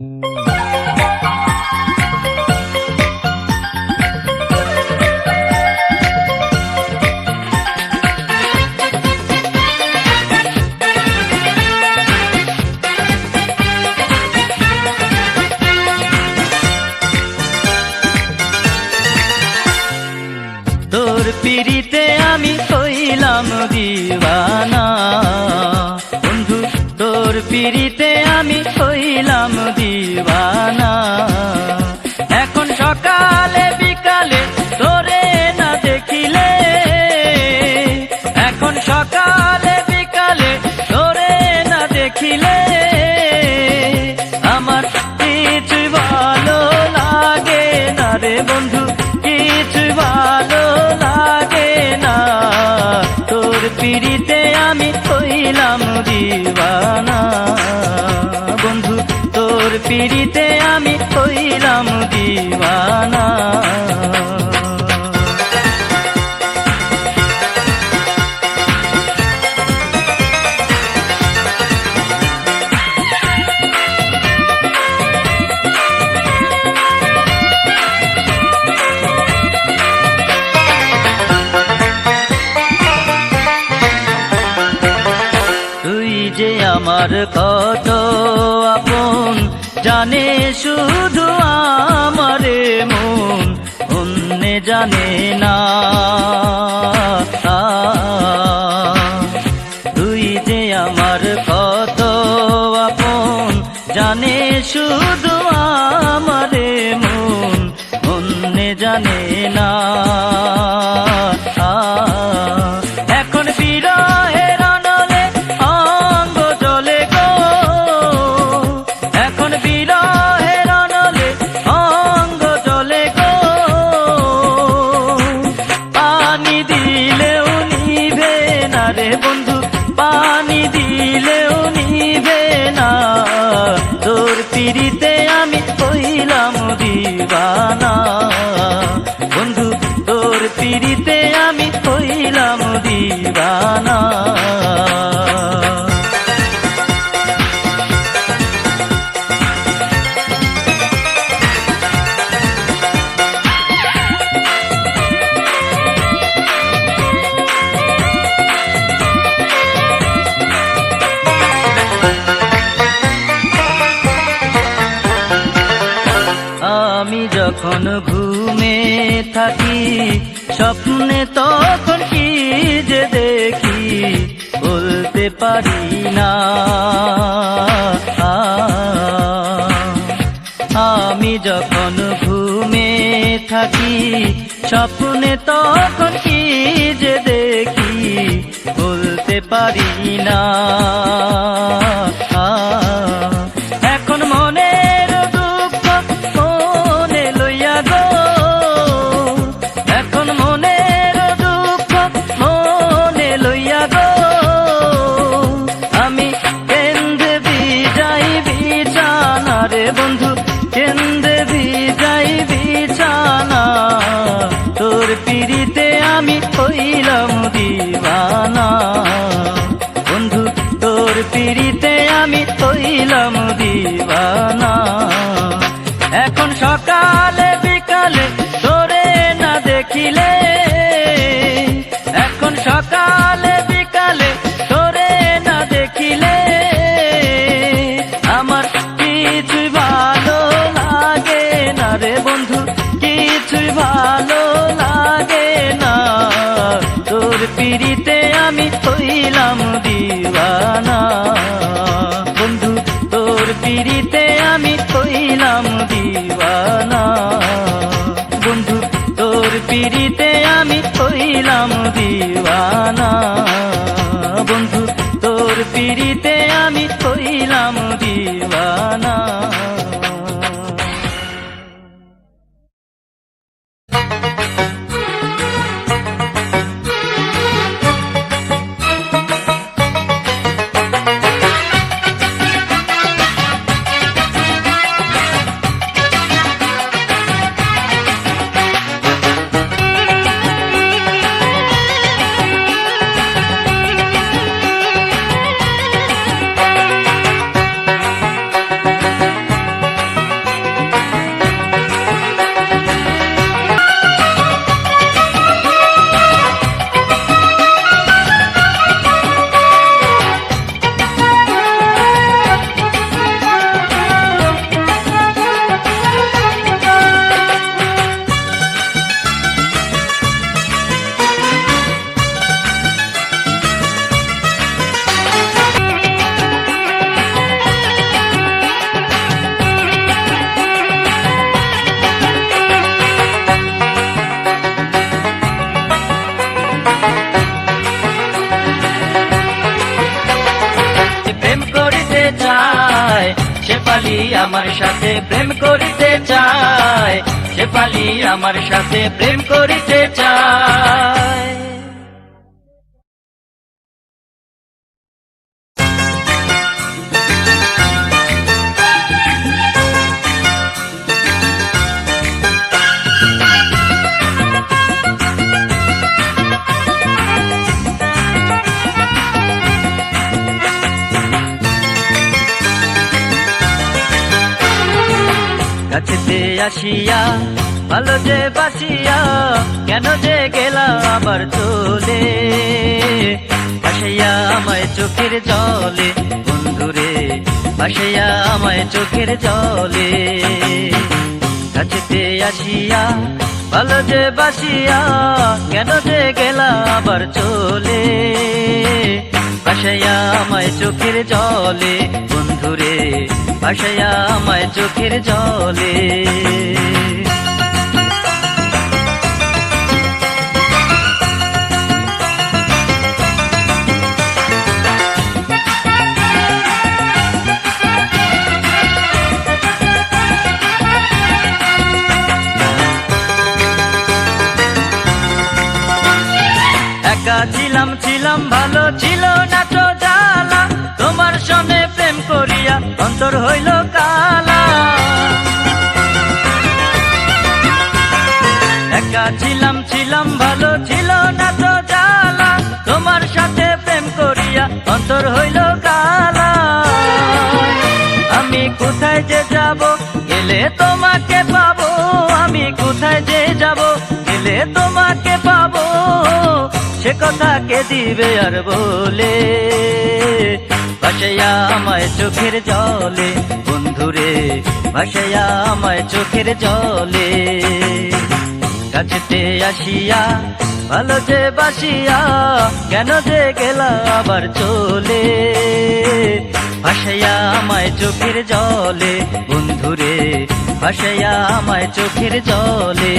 তোর পিড়িতে আমি হইলাম দিওয়ানা বন্ধু, তোর পিড়িতে আমি হইলাম দিওয়ানা। এখন সকালে বিকালে তোরে না দেখিলে, এখন সকালে বিকালে তোরে না দেখিলে আমার কিছু ভালো লাগে না রে বন্ধু, কিছু ভালো লাগে না। তোর পিড়িতে আমি হইলাম দিওয়ানা বন্ধু, তোর পিড়িতে আমি হইলাম দিওয়ানা। আমার কত আপন জানে শুধু আমারে মন, অন্য জানে না। তুই যে আমার কত আপন জানে শুধু আমারে মন, অন্য জানে না। এখন বিরহের অনলে অঙ্গ জ্বলে গো, এখন বিরহের অনলে অঙ্গ জ্বলে গো। পানি দিলেও নিভে না রে বন্ধু, পানি দিলেও নিভে না। তোর পিড়িতে আমি হইলাম দিওয়ানা বন্ধু, তোর পিড়িতে আমি হইলাম দিওয়ানা। আমি যখন ঘুমে থাকি স্বপ্নে তখন কি যে দেখি বলতে পারি না। আমি যখন ঘুমে থাকি স্বপ্নে তখন কি যে দেখি বলতে পারি না। এখন মনের দুঃখ মনে লইয়া গো, এখন মনের দুঃখ মনে লইয়া গো। আমি কেন্দ্রে বিজাই বিছানা রে বন্ধু, কেন্দ্রে বিজাই বিছানা। তোর পিড়িতে আমি হইলাম দিওয়ানা বন্ধু, তোর পিড়িতে আমি হইলাম দিওয়ানা। এখন সকালে বিকালে তোরে না দেখিলে, এখন সকালে বিকালে তোরে না দেখিলে আমার কিছু ভালো লাগে না রে বন্ধু, কিছু ভালো লাগে না। তোর পিড়িতে আমি হইলাম দিওয়ানা বন্ধু, তোর পিড়িতে আমি হইলাম দিওয়ানা বন্ধু, তোর পিড়িতে আমি হইলাম দিওয়ানা বন্ধু, তোর পিড়িতে আমি হইলাম দিওয়ানা। শেফালি আমার সাথে প্রেম করিতে চায়, শেফালি আমার সাথে প্রেম করিতে চায়। কাছেতে আসিয়া ভালো যে বাসিয়া কেন যে গেলা আবার চলে, ভাসাইয়া আমায় চোখের জলে বন্ধুরে, ভাসাইয়া আমায় চোখের জলে। কাছেতে আসিয়া ভালো যে বাসিয়া কেন যে গেলা আবার চলে, ভাসাইয়া আমায় চোখের জলে বন্ধুরে, ভাসাইয়া আমায় চোখের জলে। একা ছিলাম ছিলাম ভালো ছিল না তো জ্বালা, তোমার সনে প্রেম করিয়া অন্তর হইল কালা। একা ছিলাম ছিলাম ভালো ছিল না তো জ্বালা, তোমার সাথে প্রেম করিয়া অন্তর হইল কালা। আমি কোথায় যে যাব গেলে তোমাকে পাবো, আমি কোথায় যে যাব গেলে তোমাকে পাবো, সে কথা কে দিবে আর বলে, ভাসাইয়া আমায় চোখের জলে বন্ধুরে, ভাসাইয়া আমায় চোখের জলে। কাছেতে আসিয়া ভালো যে বাসিয়া কেন যে গেলা আবার চলে, ভাসাইয়া আমায় চোখের জলে বন্ধুরে, ভাসাইয়া আমায় চোখের জলে।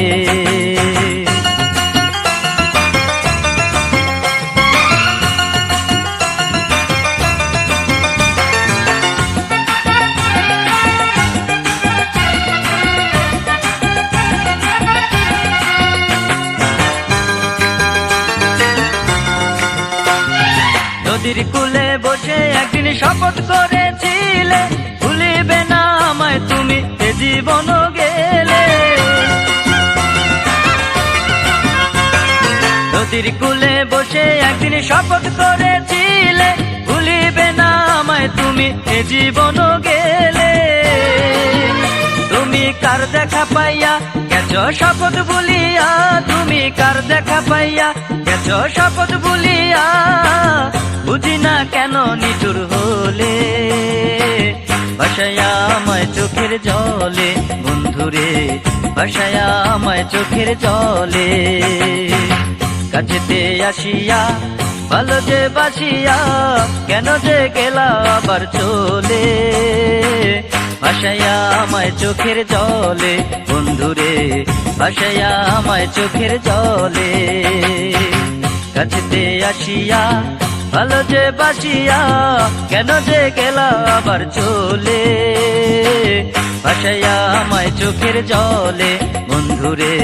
নদীর কূলে বসে একদিন শপথ করেছিলে, ভুলিবে না আমায় তুমি এ জীবন গেলে। নদীর কূলে বসে একদিন শপথ করেছিলে, ভুলিবে না আমায় তুমি এ জীবন গেলে। তুমি কার দেখা পাইয়া গেছ শপথ ভুলিয়া, তুমি কার দেখা পাইয়া গেছ শপথ ভুলিয়া, বুঝি না কেন নিঠুর হলে, ভাসাইয়া আমায় চোখের জলে বন্ধুরে, ভাসাইয়া আমায় চোখের জলে। কাছেতে আসিয়া ভালো যে বাসিয়া কেন যে গেলা আবার চলে, ভাসাইয়া আমায় চোখের জলে বন্ধুরে, ভাসাইয়া আমায় চোখের জলে। কাছেতে আসিয়া ভালো যে বাসিয়া কেন যে গেলা আবার চলে, ভাসাইয়া আমায় চোখের জলে বন্ধুরে,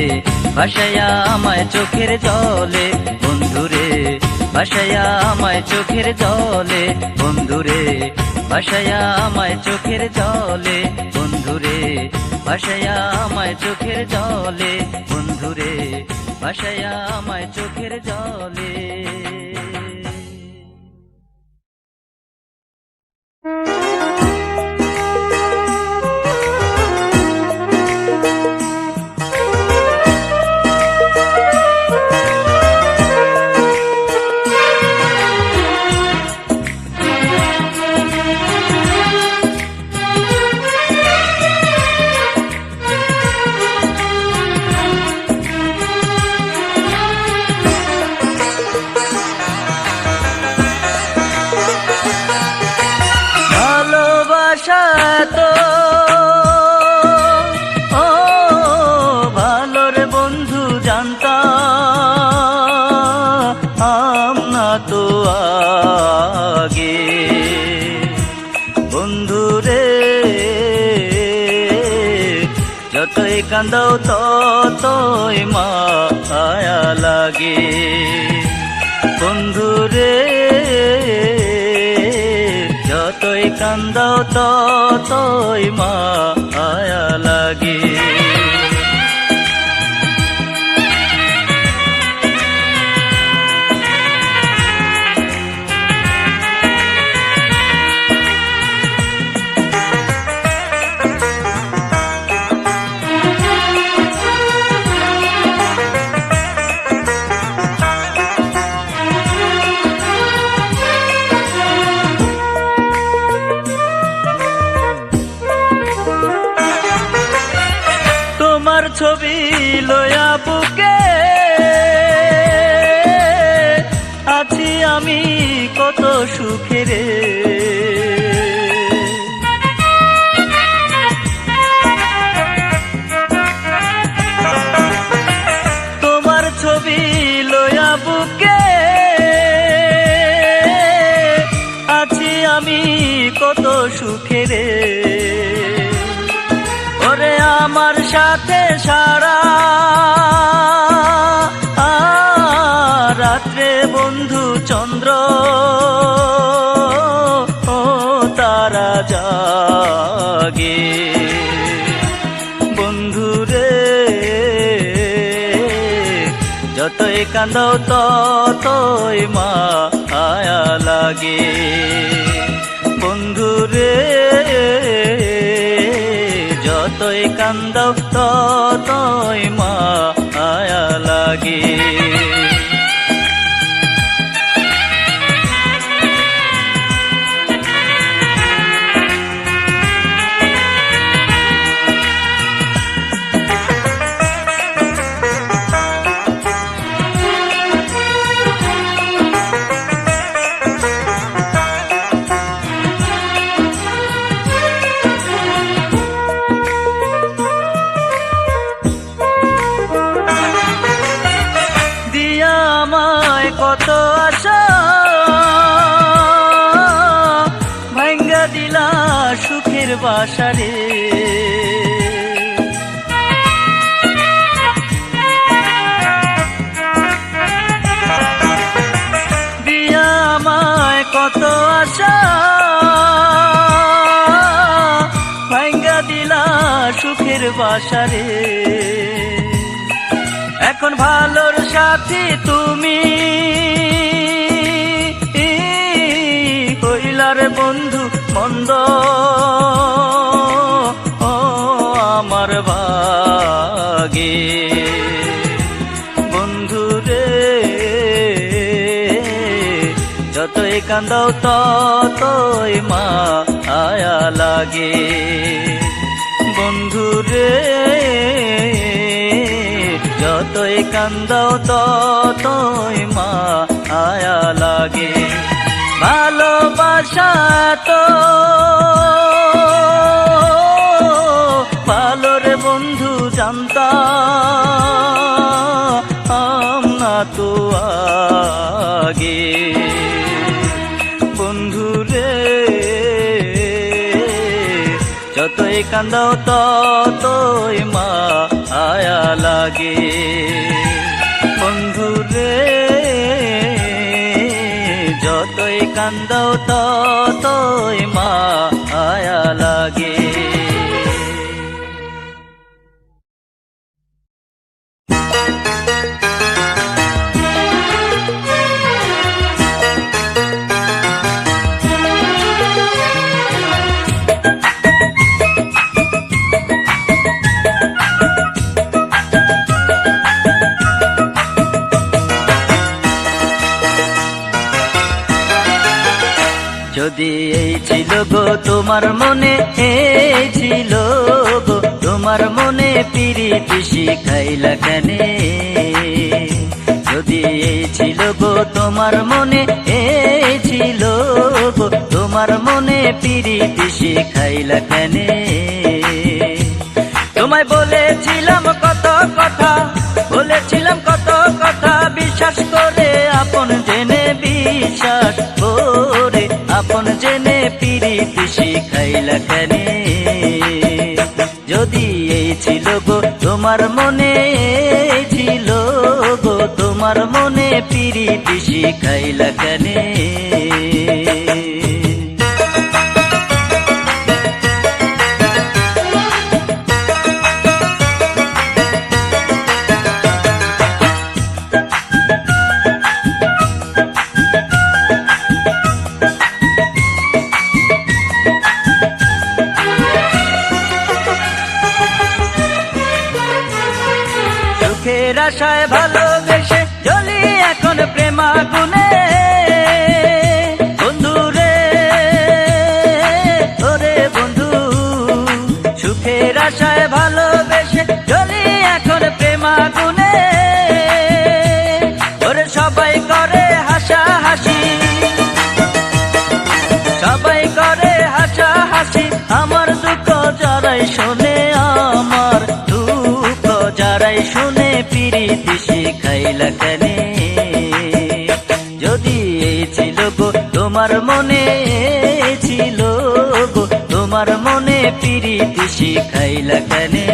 ভাসাইয়া আমায় চোখের জলে বন্ধুরে, ভাসাইয়া আমায় চোখের জলে বন্ধুরে, ভাসাইয়া আমায় চোখের জলে বন্ধুরে, ভাসাইয়া আমায় চোখের জলে বন্ধুরে, ভাসাইয়া আমায় চোখের জলে। কান্দাও ততই মায়া লাগে। বন্ধুরে যতই কান্দাও ততই মায়া লাগে। ছবি লয়া বুকে আছি আমি কত সুখে রে। তোমার ছবি লয়া বুকে আছি আমি কত সুখে রে। ওরে আমার সাথে সারা রাত্রে বন্ধু চন্দ্র ও তারা জাগে। বন্ধুরে যতই কান্দাও ততই মায়া লাগে। বন্ধুরে যতই কান্দাও ততই মায়া লাগে। কত আশা ভাঙ্গা দিলা সুখের বাসারে। দিয়া আমায় কত আশা ভাঙ্গা দিলা সুখের বাসারে। এখন ভালোর সাথী তুমি কইলার বন্ধু মন্দ ও আমার ভাগে। বন্ধুরে যতই কান্দাও ততই মায়া লাগে। বন্ধুরে যতই কান্দাও ততই মায়া লাগে। ভালোবাসা তো ভালো রে বন্ধু জানতাম না তো আগে। বন্ধুরে যতই কান্দাও ততই মায়া লাগে। বন্ধুরে যতই কান্দাও ততই মায়া লাগে। যদি এই ছিল গো তোমার মনে, এই ছিল গো তোমার মনে, পিরিতি শিখাইলা কেনে? যদি এই ছিল গো তোমার মনে, এই ছিল গো তোমার মনে, পিরিতি শিখাইলা কেনে? তোমায় বলেছিলাম কত কথা, বলেছিলাম কত কথা, বিশ্বাস করে আপন জেনে, বিশ্বাস করে আপন জেনে, পিরিতি শিখাইলা কেনে? যদি এই ছিল গো তোমার মনে ছিল গো, তোমার মনে পিরিতি শিখাইলা কেনে? সুখের আশায় ভালোবেসে জ্বলি এখন প্রেমাগুনে, বন্ধু রে ওরে বন্ধু। সুখের আশায় ভালোবেসে জ্বলি এখন প্রেমাগুনে, ওরে সবাই করে হাসাহাসি, সবাই করে হাসাহাসি। আমার দুঃখ যারাই শোনে, আমার দুঃখ যারাই শুনে পিরিতি শিখাইলা কেনে? যদি এই ছিল গো তোমার মনে ছিল গো, তোমার মনে পিরিতি শিখাইলা কেনে?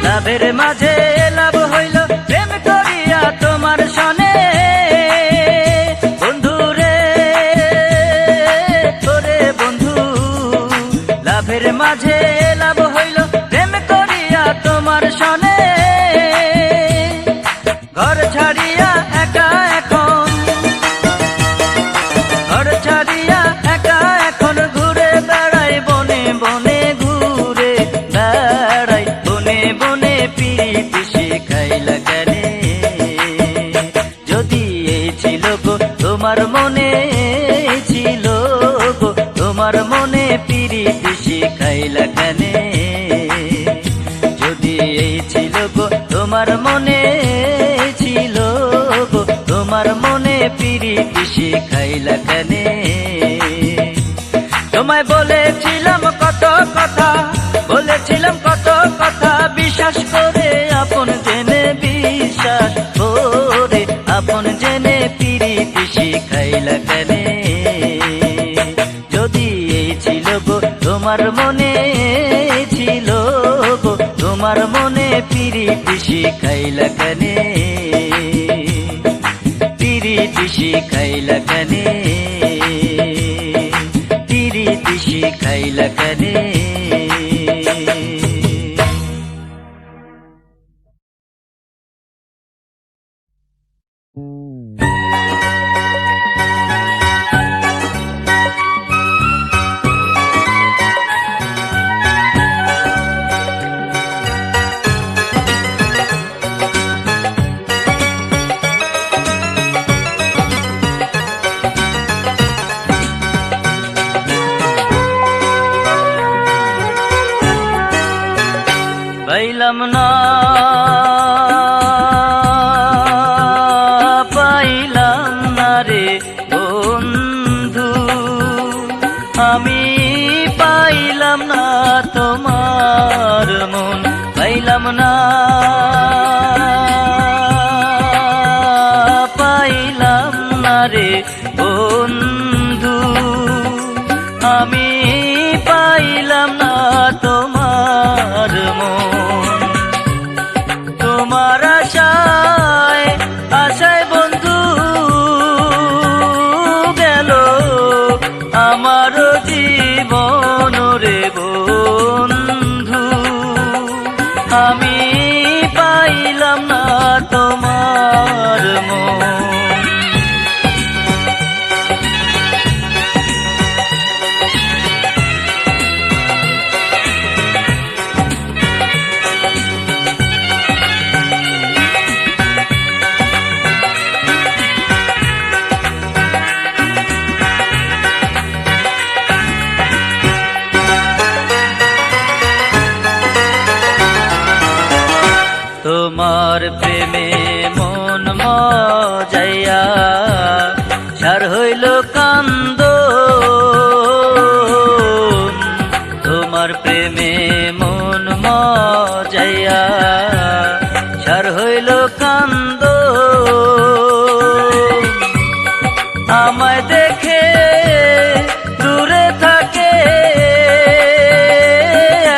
লাভের মাঝে লাভ হইল প্রেম করিয়া তোমার সনে, বন্ধু রে ওরে বন্ধু। লাভের মাঝে লাভ হইল প্রেম করিয়া তোমার সনে, ঘর ছাড়িয়া একা এখন, ঘর ছাড়িয়া একা এখন ঘুরে বেড়াই বনে বনে, ঘুরে বেড়াই বনে বনে পিরিতি শিখাইলা কেনে? যদি এই ছিল গো তোমার মনে ছিল গো, তোমার মনে পিরিতি শিখাইলা কেনে? যদি এই ছিল গো তোমার মনে ছিল গো, তোমার মনে পিরিতি শিখাইলা কেনে? তোমায় বলেছিলাম কত কথা, বলেছিলাম কত কথা, বিশ্বাস করে আপন জেনে, বিশ্বাস করে আপন জেনে পিরিতি শিখাইলা কেনে? যদি এই ছিল গো তোমার মনে ছিল গো, তোমার মনে পিরিতি শিখাইলা কেনে? পিরিতি শিখাইলা কেনে? পিরিতি শিখাইলা কেনে? পাইলাম না, পাইলাম না রে বন্ধু, আমি পাইলাম না তোমার মন, পাইলাম না, পাইলাম না রে বন্ধু, আমি পাইলাম না তোমার মন। তোমার আশায় আশায় বন্ধু গেল আমার জীবন রে বন্ধু, আমি পাইলাম না তোমার মন। তোমার প্রেমে মন মজাইয়া সারা যাইয়া সার হইল কান্দ আমায় দেখে দূরে থাকে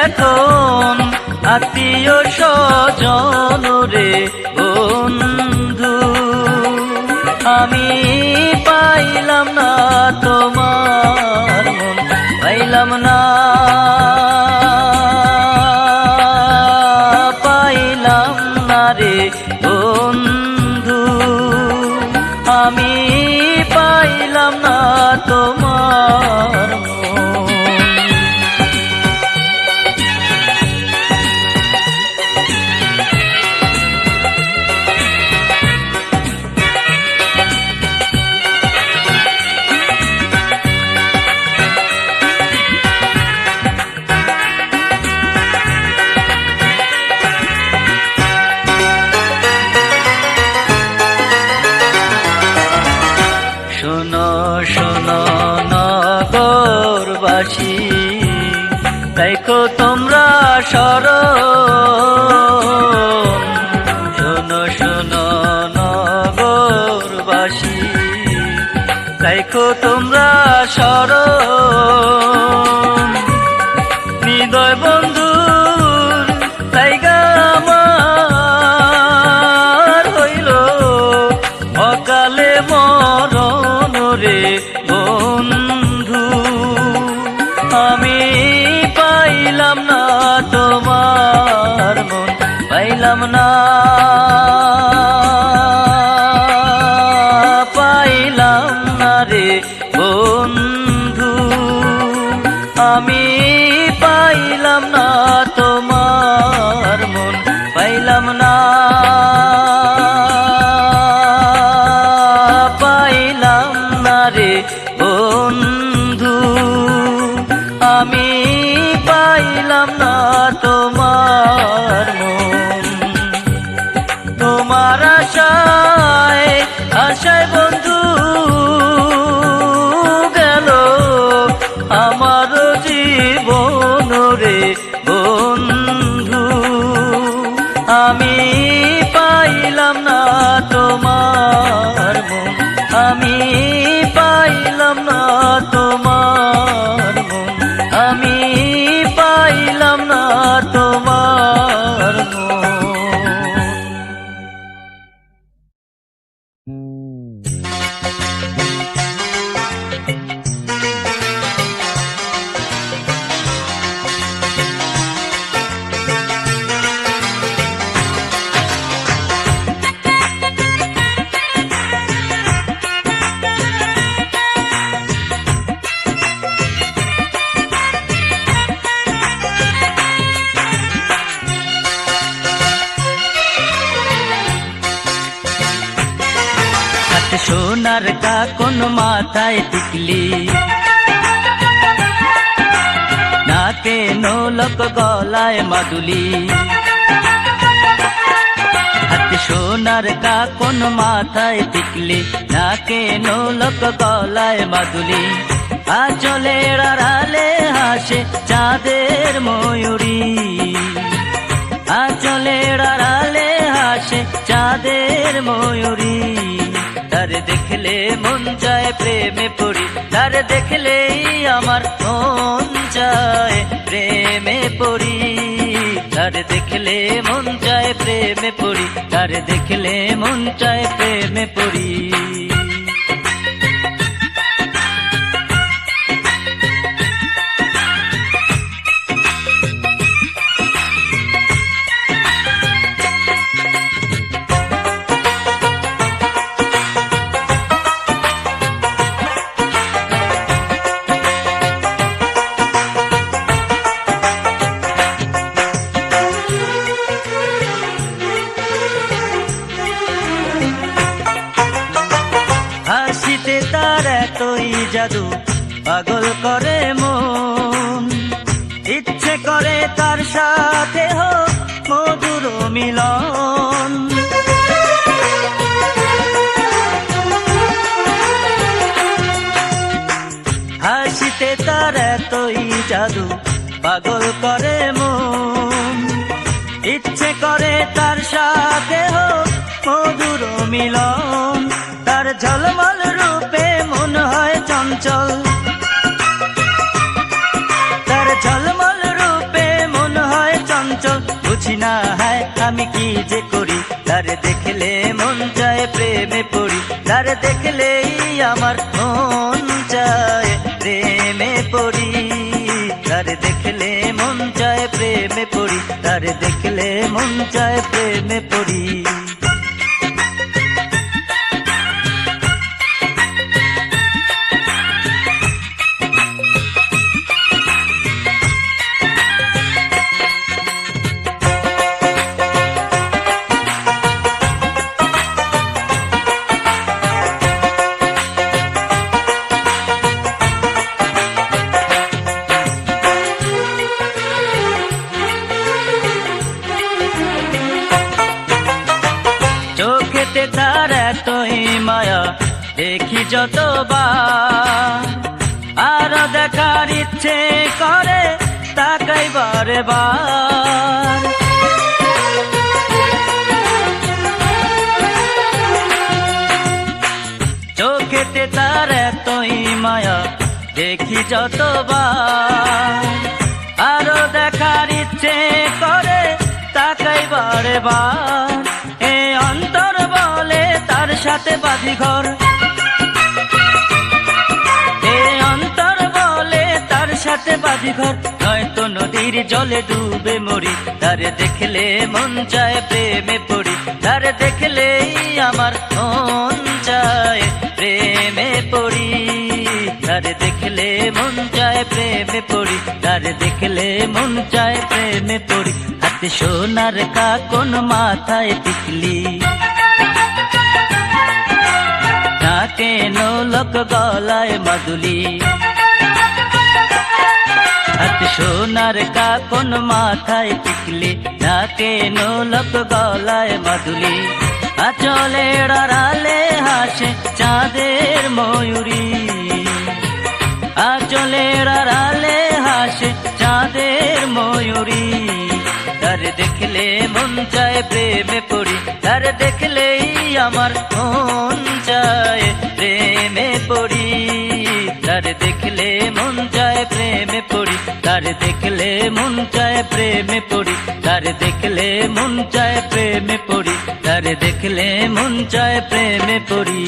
এখন আত্মীয় স্বজন রে বন্ধু আমি পাইলাম না তোমার মন পাইলাম না পাইলাম না রে বন্ধু আমি পাইলাম না তোমার মন শোনো শোনো নগরবাসী দেখো তোমরা স্মরণ শোনো শোনো নগরবাসী দেখো তোমরা স্মরণ হৃদয় বন্ধুর জায়গা আমার হইল অকালে মরণ রে বন্ধু আমি পাইলাম না তোমার মন পাইলাম না পাইলাম না রে বন্ধু আমি পাইলাম না তোমার মন পাইলাম না পাইলাম না রে বন্ধু আমি পাইলাম না তোমার মন তোমার আশায় আশায় বন্ধু গেল আমার জীবন রে বন্ধু আমি পাইলাম না তোমার মন আমি পাইলাম না তোমার মন আমি পাইলাম না তোমার মন সোনার কাকন মাথায় টিকলি নাকে নোলক গলায় মাদুলি হাতে সোনার কাকন মাথায় টিকলি নাকে নোলক গলায় মাদুলি আঁচলের আড়ালে হাসে চাঁদের ময়ূরী আঁচলের আড়ালে হাসে চাঁদের ময়ূরী তারে দেখলে মন যায় প্রেমে পড়ি তারে দেখলেই আমার মন যায় প্রেমে পড়ি তারে দেখলে মন যায় প্রেমে পড়ি তারে দেখলে মন যায় প্রেমে পড়ি হাসিতে তার এতই জাদু পাগল করে মন ইচ্ছে করে তার সাথে হোক মধুর মিলন হাসিতে তার এতই জাদু পাগল করে মন ইচ্ছে করে তার সাথে হোক মধুর মিলন, তার ঝলমল রূপে মন হয় চঞ্চল, তার ঝলমল রূপে মন হয় চঞ্চল। বুঝি না হয় আমি কি যে করি, তার দেখলে মন চায় প্রেমে পড়ি, তার দেখলেই আমার মন চায় প্রেমে পড়ি, তার দেখলে মন চায় প্রেমে পড়ি, তার দেখলে মন চায় প্রেমে পড়ি। চোখেতে তার এতই মায়া দেখি যতবার, আর দেখার ইচ্ছে করে তাকাই বারে বার। চোখেতে তার এতই মায়া দেখি যতবার, আরো দেখার ইচ্ছে করে তাকাই বারে বার। এ অন্তর বলে তার সাথে বাঁধি ঘর, এ অন্তর বলে তার সাথে বাঁধি ঘর, নয়তো নদীর জলে ডুবে মরি, তার দেখলে মন চায় প্রেমে পড়ি, তার দেখলেই আমার মন চায় প্রেমে পড়ি, তার দেখলে মন চায় প্রেমে পড়ি, তার দেখলে মন চায় প্রেমে পড়ি। হাতে সোনার কাকন মাথায় টিকলি, নাকে নোলক গলায় মাদুলি, হাতে সোনার কাকন মাথায় টিকলি, নাকে নোলক গলায় মাদুলি, আঁচলের আড়ালে হাসে চাঁদের ময়ূরী, আঁচলের আড়ালে হাসে চাঁদের ময়ূরী, তার দেখলে মন চায় প্রেমে পড়ি, তার দেখলেই আমার মন চায় প্রেমে পড়ি, তার দেখলে মন চায় প্রেমে পড়ি, তার দেখলে মন চায় প্রেমে পড়ি, তার দেখলে মন চায় প্রেমে পড়ি, তার দেখলে মন চায় প্রেমে পড়ি।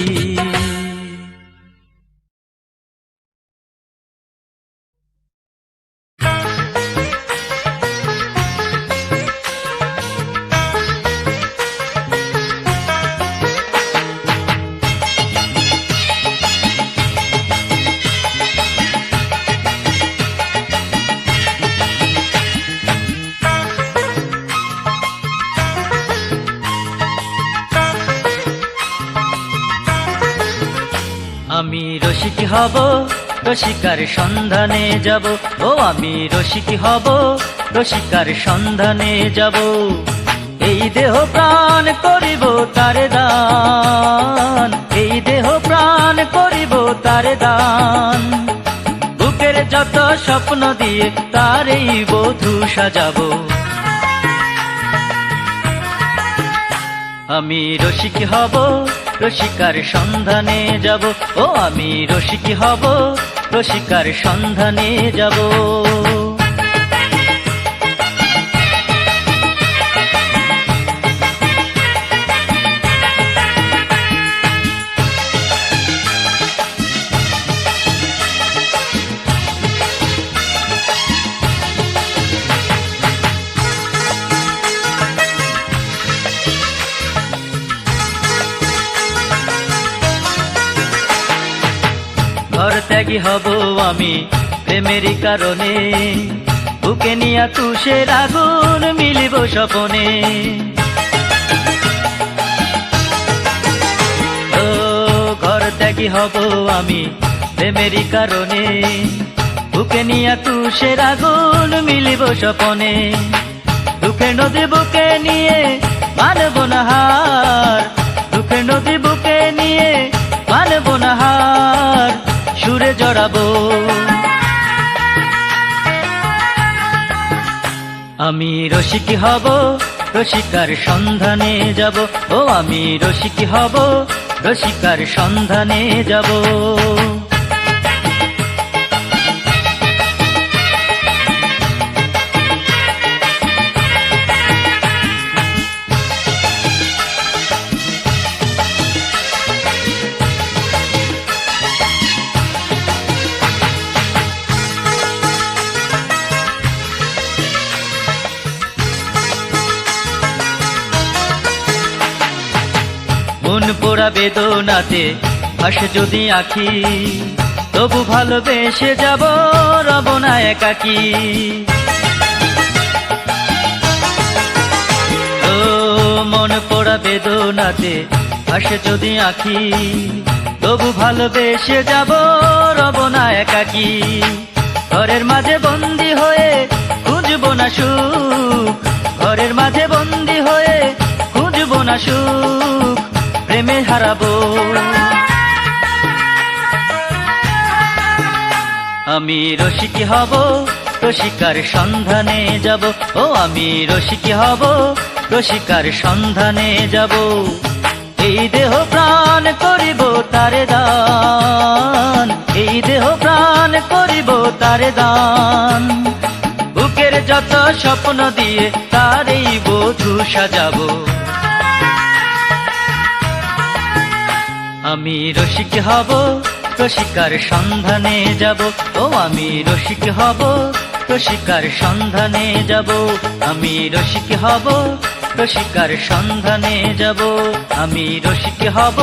আমি রসিক হব, রসিকার সন্ধানে যাব, ও আমি রসিক হব, রসিকার সন্ধানে যাব, এই দেহ প্রাণ করিব তারে দান, এই দেহ প্রাণ করিব তারে দান, বুকের যত স্বপ্ন দিয়ে তারেই বধূ সাজাবো। আমি রসিক হব, রসিকার সন্ধানে যাব, ও আমি রসিক হব, রসিকার সন্ধানে যাব। ঘর ত্যাগী হব আমি প্রেমেরই কারণে, বুকে নিয়া তুষের আগুন মিলিব স্বপনে, ও ঘর ত্যাগী হব আমি প্রেমেরই কারণে, বুকে নিয়া তুষের আগুন মিলিব স্বপনে, দুঃখের নদী বুকে নিয়ে মানব না হার, দুঃখের নদী বুকে নিয়ে মানব না হার, সুরে জড়াবো। আমি রসিক হব, রসিকার সন্ধানে যাব, ও আমি রসিক হব, রসিকার সন্ধানে যাব। মন পোড়া বেদনাতে ভাসে যদি আঁখি, তবু ভালোবেসে যাব, রব না একাকী। ও মন পোড়া বেদনাতে ভাসে যদি আঁখি, তবু ভালোবেসে যাব, রব না একাকী। ঘরের মাঝে বন্দী হয়ে খুঁজব না সুখ, ঘরের মাঝে বন্দী হয়ে খুঁজব না সুখ, প্রেমে হারাবো। আমি রসিক হব, রসিকার সন্ধানে যাব, ও আমি রসিক হব, রসিকার সন্ধানে যাব। এই দেহ প্রাণ করিব তারে দান, এই দেহ প্রাণ করিব তারে দান। বুকের যত স্বপ্ন দিয়ে তারেই বধূ সাজাবো। আমি রসিক হব, রসিকার সন্ধানে যাব, ও আমি রসিক হব, রসিকার সন্ধানে যাব। আমি রসিক হব, রসিকার সন্ধানে যাব, আমি রসিক হব,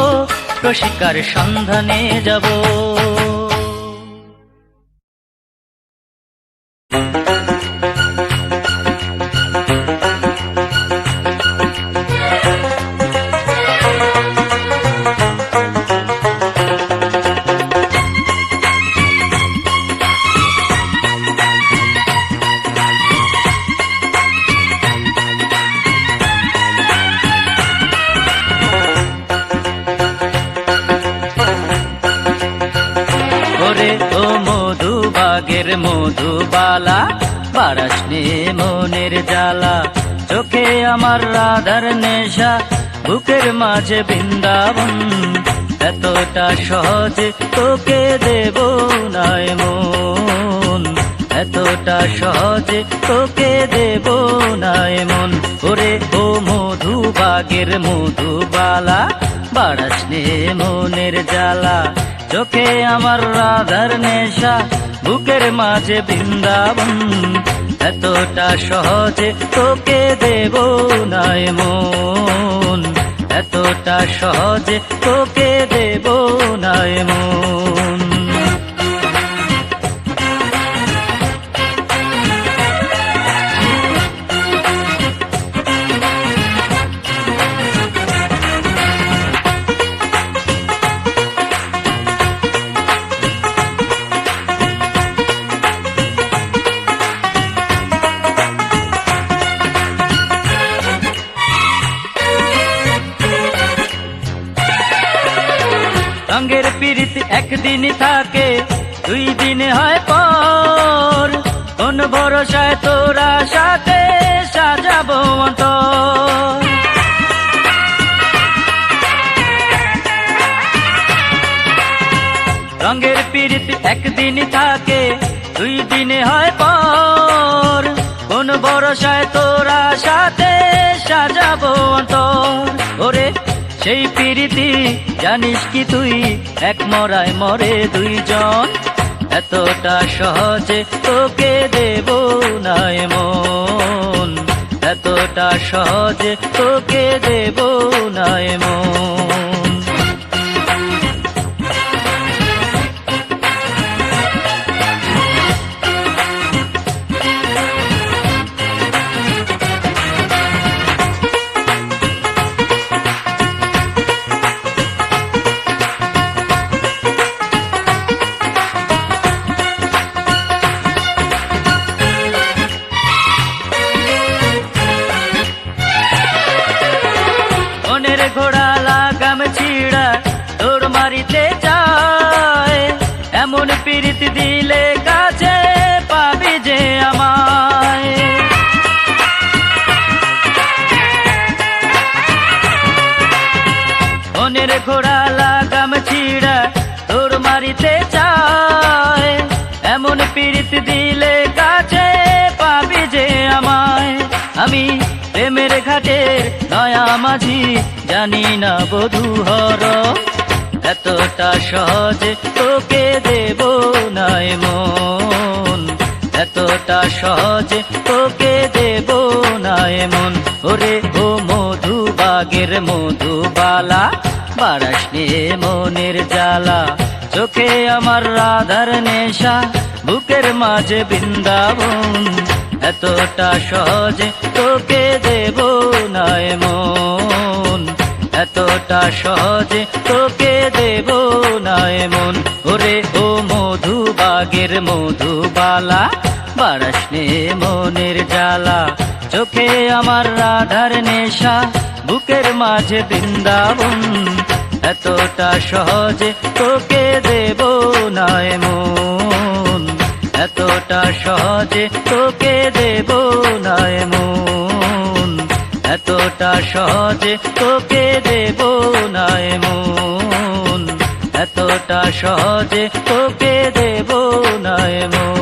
রসিকার সন্ধানে যাব। মধুবালা বারাস নে মনের জ্বালা, চোখে আমার রাধার নেশা, বুকের মাঝে বৃন্দাবন। এতটা সহজে তোকে দেব না মন, এতটা সহজে তোকে দেব না মন। ওরে ও মধুবাগের মধুবালা বারাস নে মনের জ্বালা, চোখে আমার রাধার নেশা, বুকের মাঝে বৃন্দাবন। এতটা সহজে তোকে দেব না মন, এতটা সহজে তোকে দেব না মন। রঙের পীড়িত একদিন থাকে, দুই দিন হয় পর, কোন ভরসায় তোরা সাথে সাজাবো অন্তর। রঙের পীড়িত একদিন থাকে, দুই দিন হয় পর, কোন ভরসায় তোরা সাথে সাজাবো অন্তর। ওরে সেই প্রীতি জানিস কি তুই, এক মরায় মরে দুইজন। এতটা সহজে তোকে দেব না মন, এতটা সহজে তোকে দেব না মন। ঘোড়া লাগাম ছিড়া তোর মারিতে চায়, এমন পীড়িত দিলে কাছে পাবি যে আমায়। ঘোড়া লাগাম ছিড়া তোর মারিতে চায়, এমন পীড়িত দিলে কাছে পাবি যে আমায়। আমি প্রেমের ঘাটের নয়া মাঝি, জানি না বধূহর, এতটা সহজে তোকে দেব না মন, এতটা সহজে তোকে দেব না মন। ওরে ও মধুবাগের মধুবালা, বাড়াস নে মনের জ্বালা, চোখে আমার রাধার নেশা, বুকের মাঝে বৃন্দাবন, এতটা সহজে তোকে দেব না মন, এতটা সহজে তোকে দেব না মন। ওরে ও মধুবাগের মধুবালা, বাড়াস নে মনের জ্বালা, চোখে আমার রাধার নেশা, বুকের মাঝে বৃন্দাবন, এতটা সহজে তোকে দেব না মন, এতটা সহজে তোকে দেব না মন, এতটা সহজে তোকে দেব না মন, এতটা সহজে তোকে দেব না মন।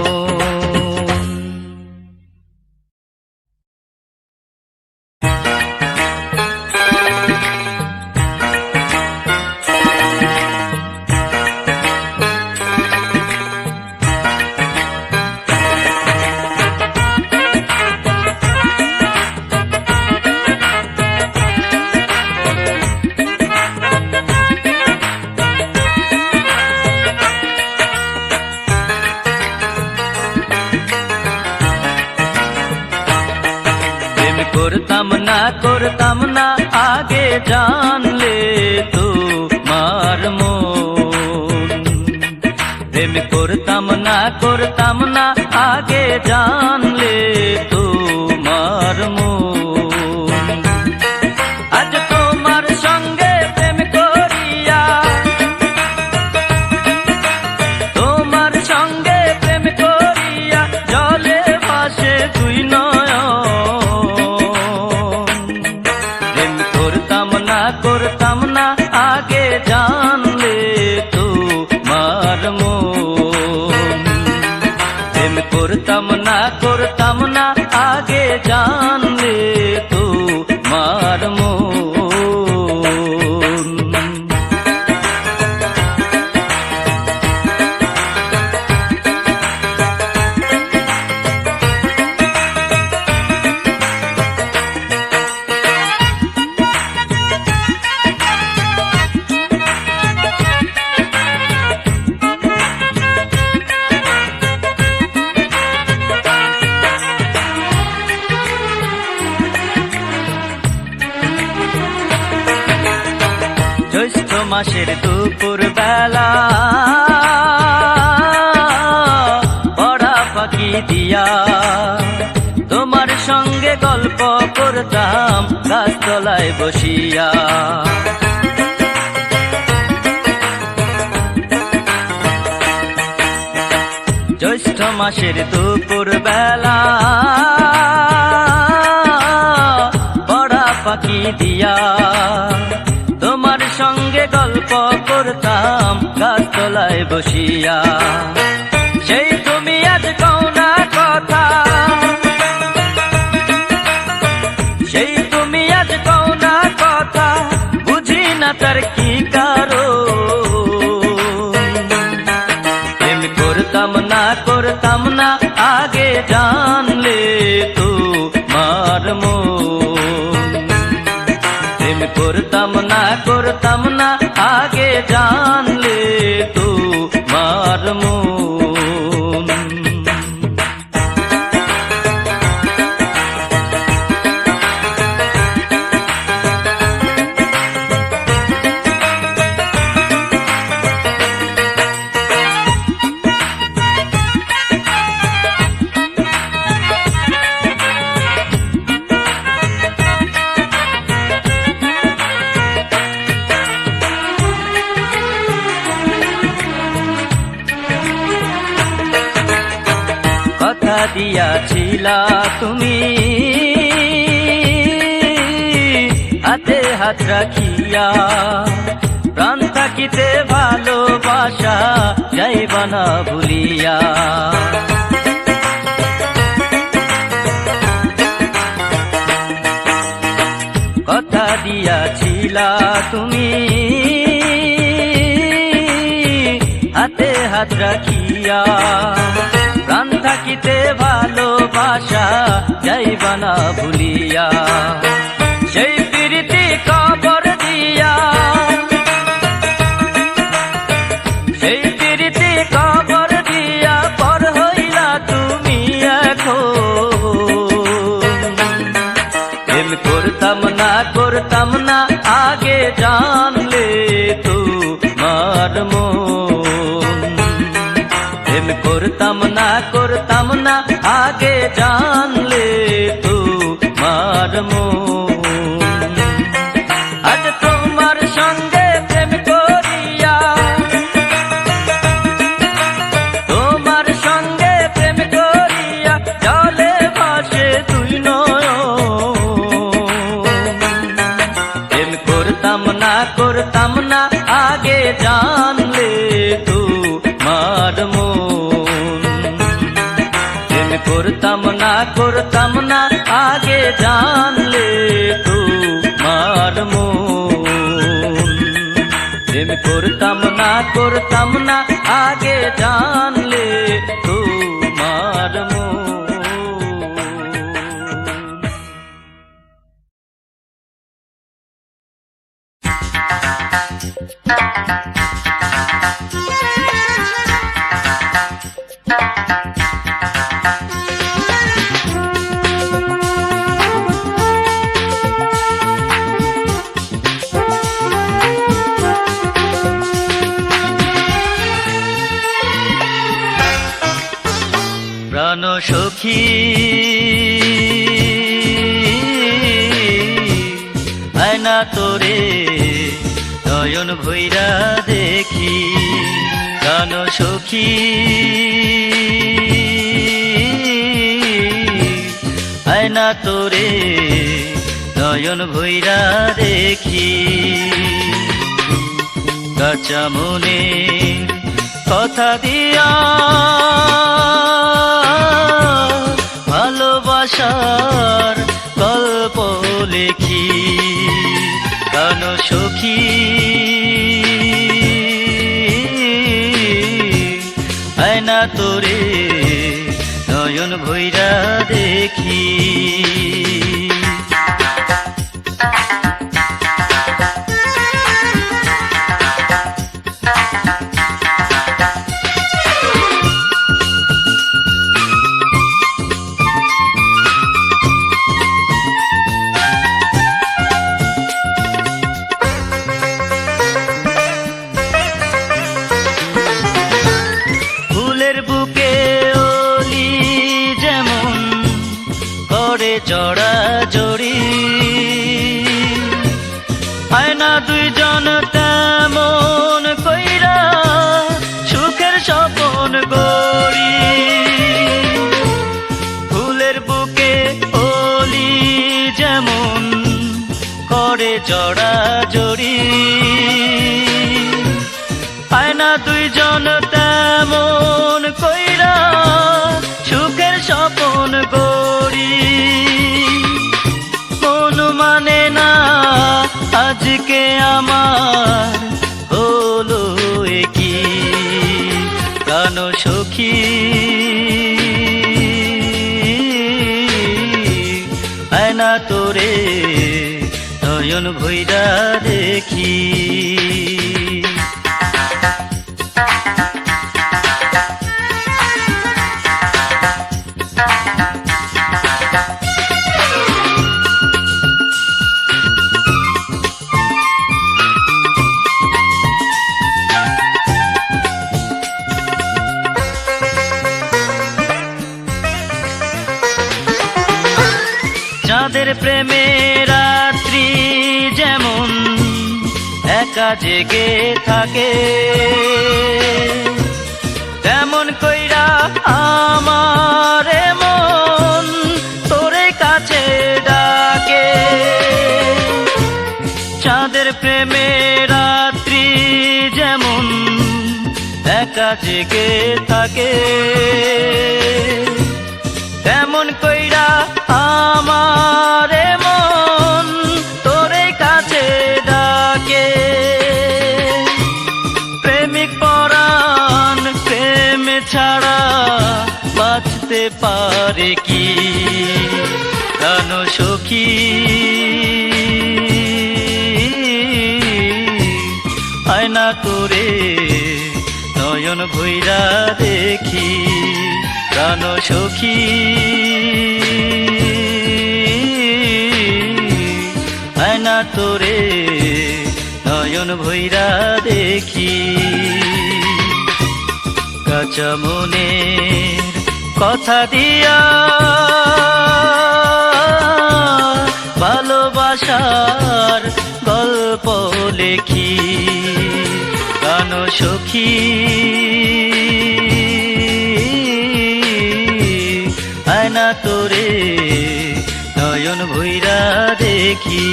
করতাম না আগে জানলে তোমার মন, প্রেম করতাম না আগে জানলে তোমার মন। আজ তোমার সঙ্গে প্রেম করিয়া, তোমার সঙ্গে প্রেম করিয়া, জলে ভাসে দুই নয়ন। করতাম না আগে জানলে তোমার মন, প্রেম করতাম না আগে জানলে তোমার মন। জ্যৈষ্ঠ মাসের দুপুর বেলা পড়া ফাঁকি দিয়া, তোমার সঙ্গে গল্প করতাম গাছতলায় বসিয়া। জ্যৈষ্ঠ মাসের দুপুর বেলা পড়া ফাঁকি দিয়া, তোমার সঙ্গে গল্প করতাম গাছতলায় বসিয়া। সেই তুমি আজ কও না কথা, সেই তুমি আজ কও না কথা, বুঝি না তার কি কারণ। প্রেম করতাম না আগে জানলে তোমার মন, প্রেম করতাম না আগে জানলে তোমার মন। কথা দিয়াছিলা তুমি হাতে হাত রাখিয়া, থাকিতে ভালোবাসা যাইবা না ভুলিয়া। কথা দিয়াছিলা তুমি হাতে হাত রাখিয়া, প্রাণ থাকিতে ভালোবাসা যাইবা না ভুলিয়া। সেই প্রীতি কবর দিয়া, সেই প্রীতি কবর দিয়া পর হইলা তুমি এখন। প্রেম করতাম না আগে জানলে তোমার মন। প্রেম করতাম না আগে জানলে তোমার মন। আজ তোমার সঙ্গে প্রেম করিয়া, তোমার সঙ্গে প্রেম করিয়া জলে ভাসে দুই নয়ন। প্রেম করতাম না আগে জানলে তোমার মন। প্রেম করতাম না আগে জানলে তোমার মন। প্রেম করতাম না আগে জানলে তোমার মন। প্রাণ সখী আয়না তোরে নয়ন ভৈরা দেখি। প্রাণ সখী আয়না তোরে নয়ন ভৈরা দেখি। কাঁচা মনে কথা দিয়া ভালোবাসার গল্প লেখি। প্রাণ সখী আয়না তোরে নয়ন ভৈরা দেখি। জড়া জড়ি আয়না দুইজন তেমন কইরা সুখের স্বপন গড়ি। ফুলের বুকে ওলি যেমন করে জড়া জড়ি, আয়না দুইজন তেমন কইরা সুখের স্বপন গড়ি। মানে না আজকে আমার হলো কি। প্রাণ সখী আয়না তোরে নয়ন ভৈরা দেখি। চাঁদের প্রেমে রাত্রি যেমন একা জেগে থাকে, তেমন কইরা আমার মন তোরে কাছে ডাকে। চাঁদের প্রেমে রাত্রি একা জেগে থাকে। তেমন কইরা আমার মন তোরে কাছে ডাকে। প্রেমিক পরাণ প্রেম ছাড়া বাঁচতে পারে কি প্রাণ সখী। আয়না তোরে নয়ন ভৈরা দেখি প্রাণ সখী। আয়না তোরে নয়ন ভৈরা দেখি। কাঁচা মনের কথা দিয়া ভালোবাসার গল্প লেখি প্রাণ সখী। আয়না তোরে নয়ন ভৈরা দেখি।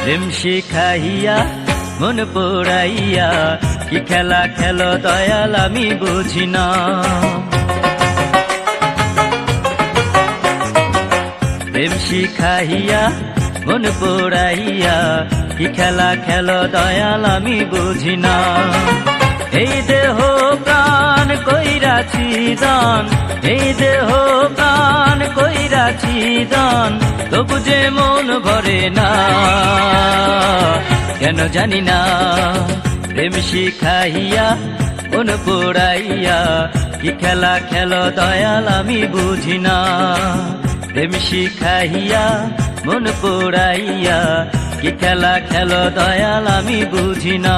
প্রেম শিখাইয়া মন পোড়াইয়া কি খেলা খেলো দয়াল আমি বুঝি না। প্রেম শিখাইয়া মন পোড়াইয়া কি খেলা খেলো দয়াল আমি বুঝি না। এই দেহ প্রাণ কইরাছি দান, এই দেহ প্রাণ কইরাছি দান, তবু যে মন ভরে না কেন জানি না। প্রেম শিখাইয়া মন পোড়াইয়া কি খেলা খেলো দয়াল আমি বুঝি না। প্রেম শিখাইয়া মন পোড়াইয়া কি খেলা খেলো দয়াল আমি বুঝি না।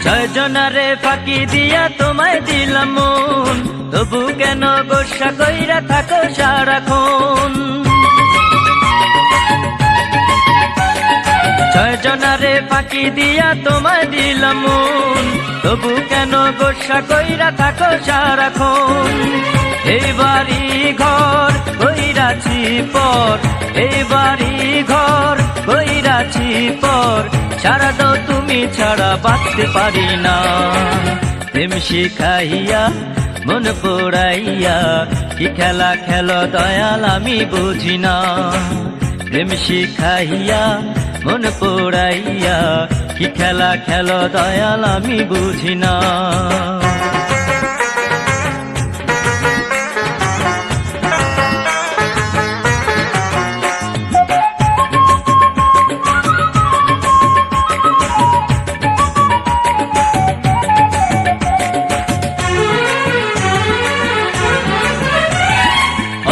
ছয়জনারে ফাঁকি দিয়া তোমায় দিলাম মন, তবু কেন গোসা কইরা থাকো সারাক্ষণ। ছয়জনারে ফাঁকি দিয়া তোমায় দিলাম মন, তবু কেন গোসা কইরা থাকো সারাক্ষণ। এই বাড়ি ঘর কইরাছি পর, এই বাড়ি ঘর কইরাছি পর, সারা দাও তুমি ছাড়া বাঁচতে পারি না। প্রেম শিখাইয়া মন পোড়াইয়া কি খেলা খেলো দয়াল আমি বুঝি না। প্রেম শিখাইয়া মন পোড়াইয়া কি খেলা খেলো দয়াল আমি বুঝি না।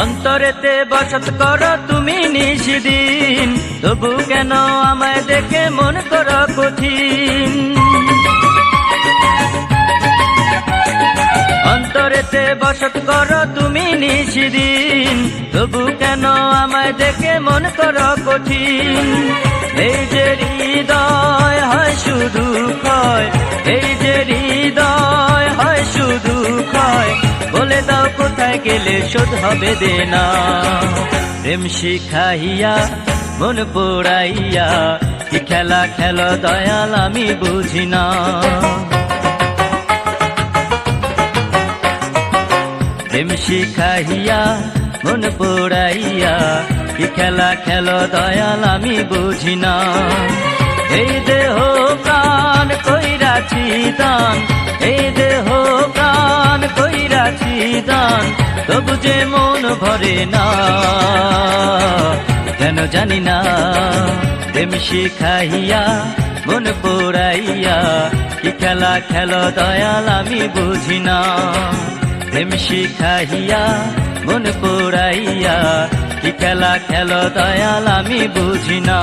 অন্তরেতে বসত করো তুমি নিশিদিন, তবু কেন আমায় দেখে মন করো কঠিন। অন্তরেতে বসত করো তুমি নিশিদিন, তবু কেন আমায় দেখে মন করো কঠিন। এই যে হৃদয় হয় শুধু ক্ষয়, এই যে হৃদয় হয় শুধু ক্ষয়, বলে দাও কোথায় গেলে শোধ হবে দেনা। প্রেম শিখাইয়া মন পোড়াইয়া কি খেলা খেলো দয়াল আমি বুঝি না। প্রেম শিখাইয়া মন পোড়াইয়া কি খেলা খেলো দয়াল আমি বুঝি না। এই দেহ প্রাণ কইরাছি দান, এই দেহ প্রাণ কইরাছি দান, তবু যে মন ভরে না কেন জানি না। প্রেম শিখাইয়া মন পোড়াইয়া কি খেলা খেলো দয়াল আমি বুঝি না। প্রেম শিখাইয়া মন পোড়াইয়া কি খেলা খেলো দয়াল আমি বুঝি না।